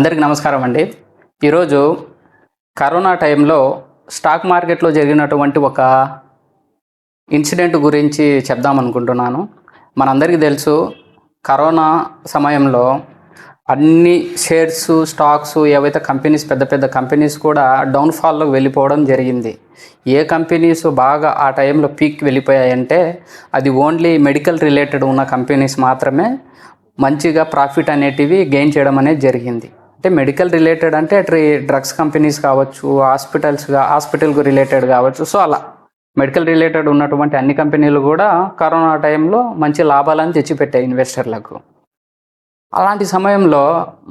అందరికీ నమస్కారం అండి. ఈరోజు కరోనా టైంలో స్టాక్ మార్కెట్లో జరిగినటువంటి ఒక ఇన్సిడెంట్ గురించి చెప్దామనుకుంటున్నాను. మనందరికీ తెలుసు, కరోనా సమయంలో అన్ని షేర్స్, స్టాక్స్ ఏవైతే కంపెనీస్, పెద్ద పెద్ద కంపెనీస్ కూడా డౌన్ఫాల్లోకి వెళ్ళిపోవడం జరిగింది. ఏ కంపెనీస్ బాగా ఆ టైంలో పీక్ వెళ్ళిపోయాయంటే అది ఓన్లీ మెడికల్ రిలేటెడ్ ఉన్న కంపెనీస్ మాత్రమే మంచిగా ప్రాఫిట్ అనేటివి గెయిన్ చేయడం అనేది జరిగింది. అంటే మెడికల్ రిలేటెడ్ అంటే డ్రగ్స్ కంపెనీస్ కావచ్చు, హాస్పిటల్కు రిలేటెడ్ కావచ్చు. సో అలా మెడికల్ రిలేటెడ్ ఉన్నటువంటి అన్ని కంపెనీలు కూడా కరోనా టైంలో మంచి లాభాలను తెచ్చిపెట్టాయి ఇన్వెస్టర్లకు. అలాంటి సమయంలో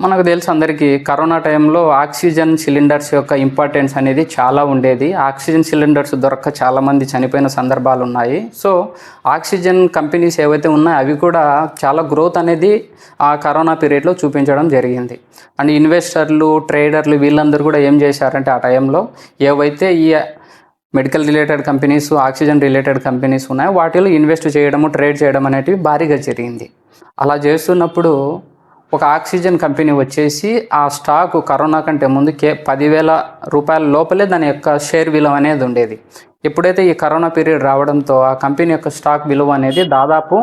మనకు తెలుసు అందరికీ, కరోనా టైంలో ఆక్సిజన్ సిలిండర్స్ యొక్క ఇంపార్టెన్స్ అనేది చాలా ఉండేది. ఆక్సిజన్ సిలిండర్స్ దొరక్క చాలామంది చనిపోయిన సందర్భాలు ఉన్నాయి. సో ఆక్సిజన్ కంపెనీస్ ఏవైతే ఉన్నాయో అవి కూడా చాలా గ్రోత్ అనేది ఆ కరోనా పీరియడ్లో చూపించడం జరిగింది. అండ్ ఇన్వెస్టర్లు, ట్రేడర్లు వీళ్ళందరూ కూడా ఏం చేశారంటే ఆ టైంలో ఏవైతే ఈ medical related companies, oxygen related companies ఉన్నాయో వాటిలో ఇన్వెస్ట్ చేయడము, ట్రేడ్ చేయడం అనేటివి భారీగా జరిగింది. అలా చేస్తున్నప్పుడు ఒక ఆక్సిజన్ కంపెనీ వచ్చేసి ఆ స్టాక్ కరోనా కంటే ముందు 10,000 రూపాయల లోపలే దాని యొక్క షేర్ విలువ అనేది ఉండేది. ఎప్పుడైతే ఈ కరోనా పీరియడ్ రావడంతో ఆ కంపెనీ యొక్క స్టాక్ విలువ అనేది దాదాపు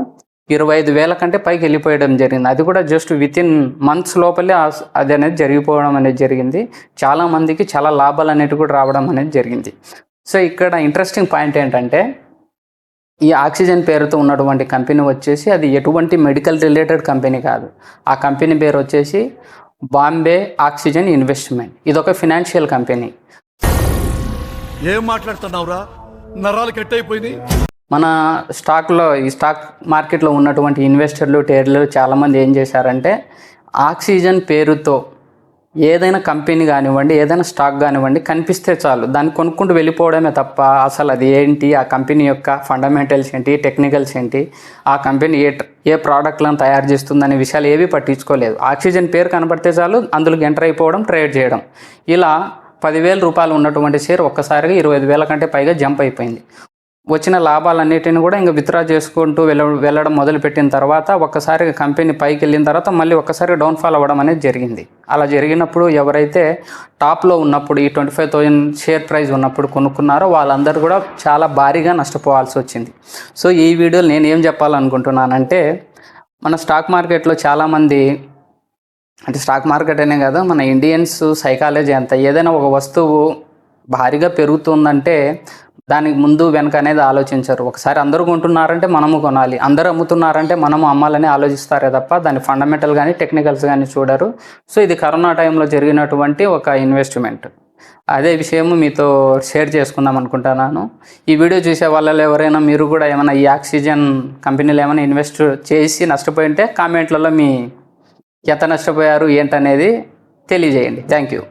25,000 కంటే పైకి వెళ్ళిపోయడం జరిగింది. అది కూడా జస్ట్ వితిన్ మంత్స్ లోపలే అది అనేది జరిగిపోవడం అనేది జరిగింది. చాలామందికి చాలా లాభాలు అనేవి కూడా రావడం అనేది జరిగింది. సో ఇక్కడ ఇంట్రెస్టింగ్ పాయింట్ ఏంటంటే, ఈ ఆక్సిజన్ పేరుతో ఉన్నటువంటి కంపెనీ వచ్చేసి అది ఎటువంటి మెడికల్ రిలేటెడ్ కంపెనీ కాదు. ఆ కంపెనీ పేరు వచ్చేసి బాంబే ఆక్సిజన్ ఇన్వెస్ట్మెంట్. ఇదొక ఫినాన్షియల్ కంపెనీ. ఏం మాట్లాడుతున్నావురా, నరాలు కట్ అయిపోయింది. మన ఈ స్టాక్ మార్కెట్లో ఉన్నటువంటి ఇన్వెస్టర్లు, ట్రేడర్లు చాలామంది ఏం చేశారంటే ఆక్సిజన్ పేరుతో ఏదైనా కంపెనీ కానివ్వండి, ఏదైనా స్టాక్ కానివ్వండి కనిపిస్తే చాలు దాన్ని కొనుక్కుంటూ వెళ్ళిపోవడమే తప్ప అసలు అది ఏంటి, ఆ కంపెనీ యొక్క ఫండమెంటల్స్ ఏంటి, టెక్నికల్స్ ఏంటి, ఆ కంపెనీ ఏ ప్రోడక్ట్లను తయారు చేస్తుందనే విషయాలు ఏవి పట్టించుకోలేదు. ఆక్సిజన్ పేరు కనబడితే చాలు అందులోకి ఎంటర్ అయిపోవడం, ట్రేడ్ చేయడం. ఇలా 10,000 రూపాయలు ఉన్నటువంటి షేర్ ఒక్కసారిగా 25,000 కంటే పైగా జంప్ అయిపోయింది. వచ్చిన లాభాలన్నిటిని కూడా ఇంకా విత్డ్రా చేసుకుంటూ వెళ్ళడం మొదలుపెట్టిన తర్వాత ఒక్కసారిగా కంపెనీ పైకి వెళ్ళిన తర్వాత మళ్ళీ ఒక్కసారిగా డౌన్ఫాల్ అవ్వడం అనేది జరిగింది. అలా జరిగినప్పుడు ఎవరైతే టాప్లో ఉన్నప్పుడు ఈ 25,000 షేర్ ప్రైస్ ఉన్నప్పుడు కొనుక్కున్నారో వాళ్ళందరూ కూడా చాలా భారీగా నష్టపోవాల్సి వచ్చింది. సో ఈ వీడియోలో నేను ఏం చెప్పాలనుకుంటున్నానంటే, మన స్టాక్ మార్కెట్లో చాలామంది, అంటే స్టాక్ మార్కెట్ అనే కదా, మన ఇండియన్స్ సైకాలజీ అంతా, ఏదైనా ఒక వస్తువు భారీగా పెరుగుతుందంటే దానికి ముందు వెనక అనేది ఆలోచించరు. ఒకసారి అందరూ కొంటున్నారంటే మనము కొనాలి, అందరూ అమ్ముతున్నారంటే మనము అమ్మాలని ఆలోచిస్తారే తప్ప దాని ఫండమెంటల్ కానీ టెక్నికల్స్ కానీ చూడరు. సో ఇది కరోనా టైంలో జరిగినటువంటి ఒక ఇన్వెస్ట్మెంట్. అదే విషయము మీతో షేర్ చేసుకుందాం అనుకుంటున్నాను. ఈ వీడియో చూసే వాళ్ళలో ఎవరైనా మీరు కూడా ఏమైనా ఈ ఆక్సిజన్ కంపెనీలో ఏమైనా ఇన్వెస్ట్ చేసి నష్టపోయింటే కామెంట్లలో మీ ఎంత నష్టపోయారు ఏంటనేది తెలియజేయండి. Thank you.